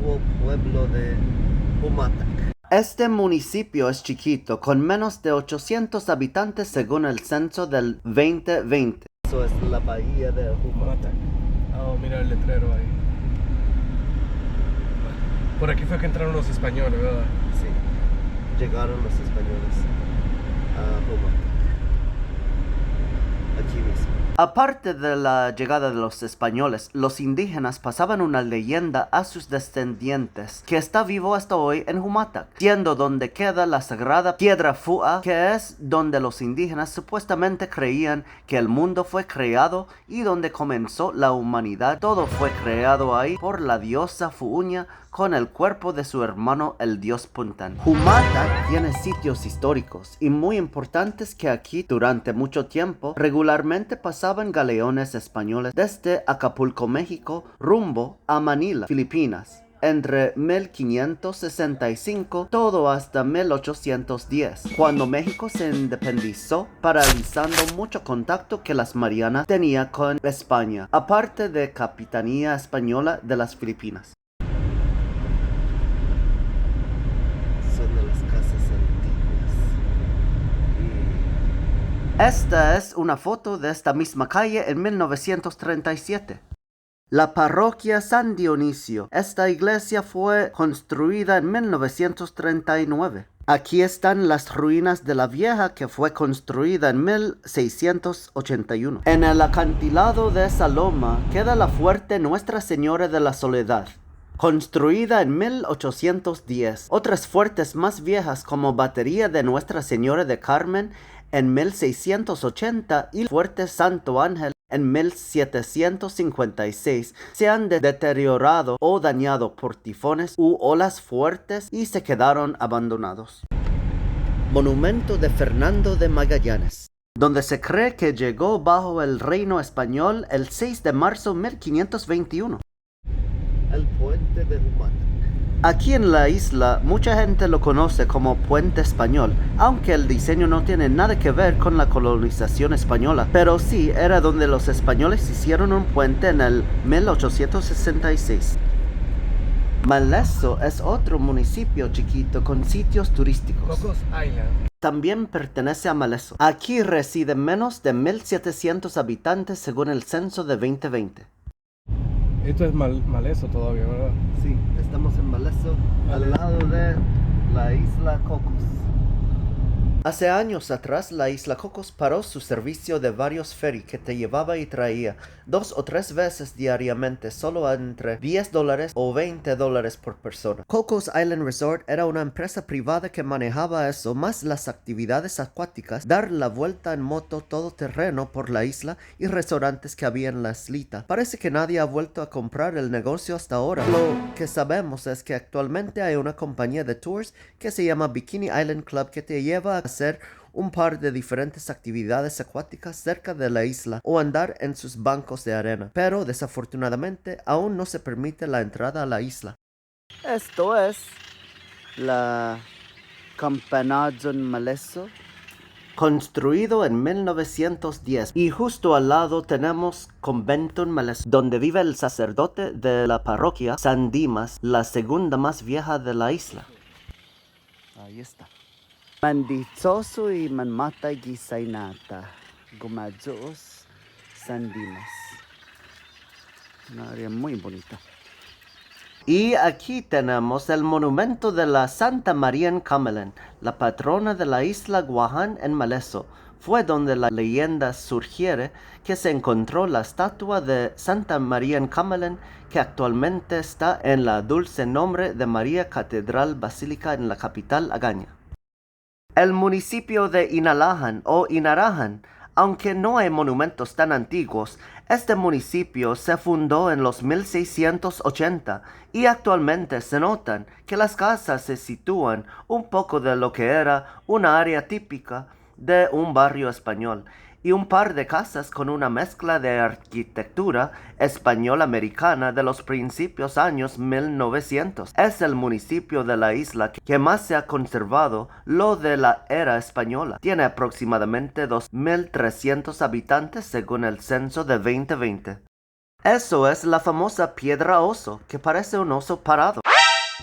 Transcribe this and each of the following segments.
antiguo pueblo de Humatac. Este municipio es chiquito, con menos de 800 habitantes según el censo del 2020. Eso es la bahía de Humatac. Oh, mira el letrero ahí. Por aquí fue que entraron los españoles, ¿verdad? Sí, llegaron los españoles a Humatac. Aquí mismo. Aparte de la llegada de los españoles, los indígenas pasaban una leyenda a sus descendientes que está vivo hasta hoy en Humatac, siendo donde queda la sagrada piedra Fua, que es donde los indígenas supuestamente creían que el mundo fue creado y donde comenzó la humanidad. Todo fue creado ahí por la diosa Fu'uña con el cuerpo de su hermano el dios Puntán. Humatac tiene sitios históricos y muy importantes que aquí durante mucho tiempo regularmente pasaban galeones españoles desde Acapulco, México, rumbo a Manila, Filipinas, entre 1565 todo hasta 1810, cuando México se independizó, paralizando mucho contacto que las Marianas tenía con España, aparte de Capitanía Española de las Filipinas. Esta es una foto de esta misma calle en 1937. La parroquia San Dionisio. Esta iglesia fue construida en 1939. Aquí están las ruinas de la vieja que fue construida en 1681. En el acantilado de esa loma queda la fuerte Nuestra Señora de la Soledad, construida en 1810. Otras fuertes más viejas como Batería de Nuestra Señora de Carmen en 1680 y Fuerte Santo Ángel en 1756 se han deteriorado o dañado por tifones u olas fuertes y se quedaron abandonados. Monumento de Fernando de Magallanes, donde se cree que llegó bajo el reino español el 6 de marzo de 1521. El puente de Humatac. Aquí en la isla, mucha gente lo conoce como Puente Español, aunque el diseño no tiene nada que ver con la colonización española, pero sí era donde los españoles hicieron un puente en el 1866. Maleso es otro municipio chiquito con sitios turísticos. Cocos Island. También pertenece a Maleso. Aquí residen menos de 1,700 habitantes según el censo de 2020. Esto es Maleso todavía, ¿verdad? Sí, estamos en Maleso, al lado de la isla Cocos. Hace años atrás, la isla Cocos paró su servicio de varios ferry que te llevaba y traía 2 o 3 veces diariamente, solo entre $10 o $20 por persona. Cocos Island Resort era una empresa privada que manejaba eso, más las actividades acuáticas, dar la vuelta en moto todoterreno por la isla y restaurantes que había en la islita. Parece que nadie ha vuelto a comprar el negocio hasta ahora. Lo que sabemos es que actualmente hay una compañía de tours que se llama Bikini Island Club que te lleva a hacer un par de diferentes actividades acuáticas cerca de la isla o andar en sus bancos de arena, pero desafortunadamente aún no se permite la entrada a la isla. Esto es la Campanazo en Maleso, construido en 1910, y justo al lado tenemos Convento en Maleso, donde vive el sacerdote de la parroquia San Dimas, la segunda más vieja de la isla. Ahí está. Manditsoso y manmata gisainata, Gumadzos San Dimas. Una área muy bonita. Y aquí tenemos el monumento de la Santa María en Camelén, la patrona de la isla Guaján en Maleso. Fue donde la leyenda surgiere que se encontró la estatua de Santa María en Camelén, que actualmente está en la dulce nombre de María Catedral Basílica en la capital Agaña. El municipio de Inalahan o Inarahan, aunque no hay monumentos tan antiguos, este municipio se fundó en los 1680 y actualmente se notan que las casas se sitúan un poco de lo que era una área típica de un barrio español y un par de casas con una mezcla de arquitectura española-americana de los principios años 1900. Es el municipio de la isla que más se ha conservado lo de la era española. Tiene aproximadamente 2,300 habitantes según el censo de 2020. Eso es la famosa Piedra Oso, que parece un oso parado.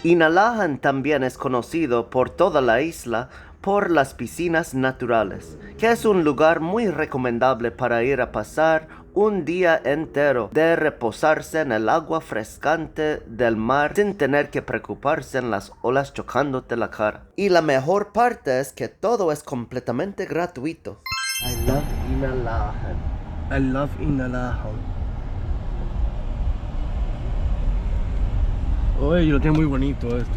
Inalahan también es conocido por toda la isla por las piscinas naturales, que es un lugar muy recomendable para ir a pasar un día entero de reposarse en el agua frescante del mar sin tener que preocuparse en las olas chocándote la cara. Y la mejor parte es que todo es completamente gratuito. I love Inalahan. I love Inalahan. Oye, lo tiene muy bonito esto.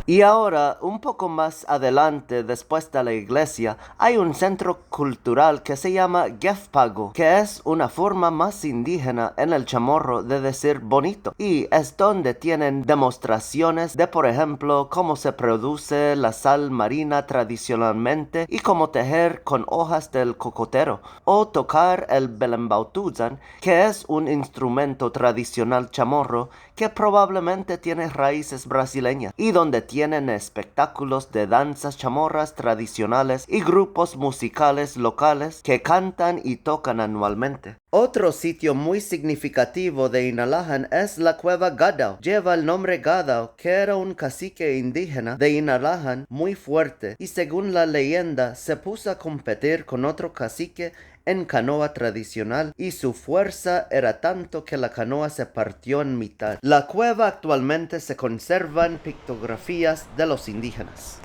Y ahora, un poco más adelante, después de la iglesia, hay un centro cultural que se llama Gefpago, que es una forma más indígena en el chamorro de decir bonito. Y es donde tienen demostraciones de, por ejemplo, cómo se produce la sal marina tradicionalmente y cómo tejer con hojas del cocotero, o tocar el belembautuzan, que es un instrumento tradicional chamorro que probablemente tiene raíces brasileñas, y donde tienen espectáculos de danzas chamorras tradicionales y grupos musicales locales que cantan y tocan anualmente. Otro sitio muy significativo de Inalahan es la cueva Gadao. Lleva el nombre Gadao, que era un cacique indígena de Inalahan muy fuerte, y según la leyenda se puso a competir con otro cacique en canoa tradicional, y su fuerza era tanto que la canoa se partió en mitad. La cueva actualmente se conservan pictografías de los indígenas.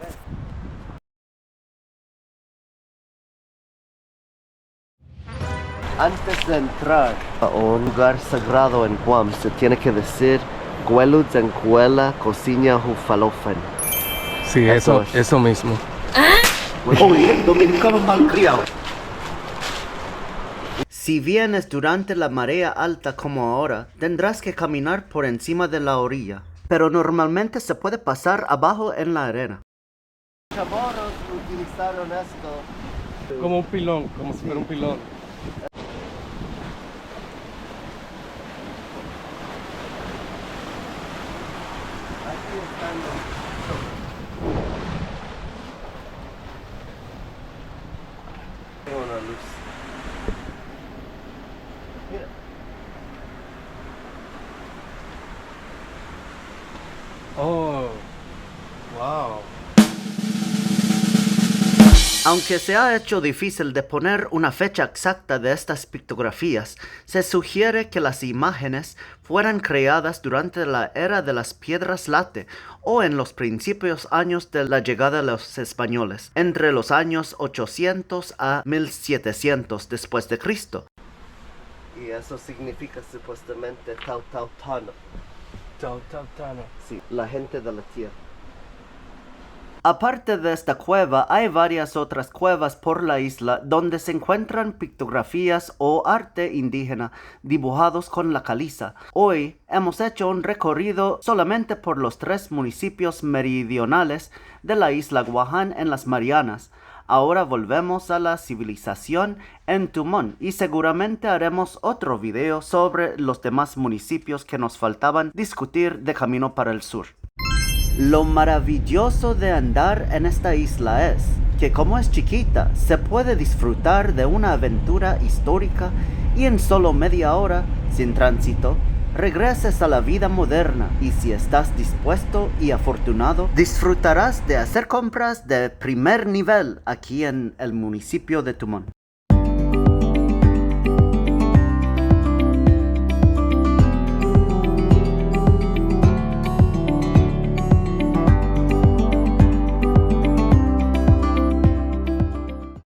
Antes de entrar a un lugar sagrado en Guam, se tiene que decir Gwelud en Kuela Cocina Hufalofen. Sí, eso mismo. Oye, dominicano malcriado. Si vienes durante la marea alta como ahora, tendrás que caminar por encima de la orilla, pero normalmente se puede pasar abajo en la arena. Los chamorros utilizaron esto Como un pilón, como si fuera un pilón. Aquí están una luz. Mira. Oh, wow. Aunque se ha hecho difícil de poner una fecha exacta de estas pictografías, se sugiere que las imágenes fueran creadas durante la era de las piedras late o en los principios años de la llegada de los españoles, entre los años 800 a 1700 después de Cristo. Y eso significa supuestamente Tautautano. Tautautano. Sí, la gente de la tierra. Aparte de esta cueva, hay varias otras cuevas por la isla donde se encuentran pictografías o arte indígena dibujados con la caliza. Hoy hemos hecho un recorrido solamente por los 3 municipios meridionales de la isla Guaján en las Marianas. Ahora volvemos a la civilización en Tumón y seguramente haremos otro video sobre los demás municipios que nos faltaban discutir de camino para el sur. Lo maravilloso de andar en esta isla es que como es chiquita, se puede disfrutar de una aventura histórica y en solo media hora, sin tránsito, regreses a la vida moderna. Y si estás dispuesto y afortunado, disfrutarás de hacer compras de primer nivel aquí en el municipio de Tumón.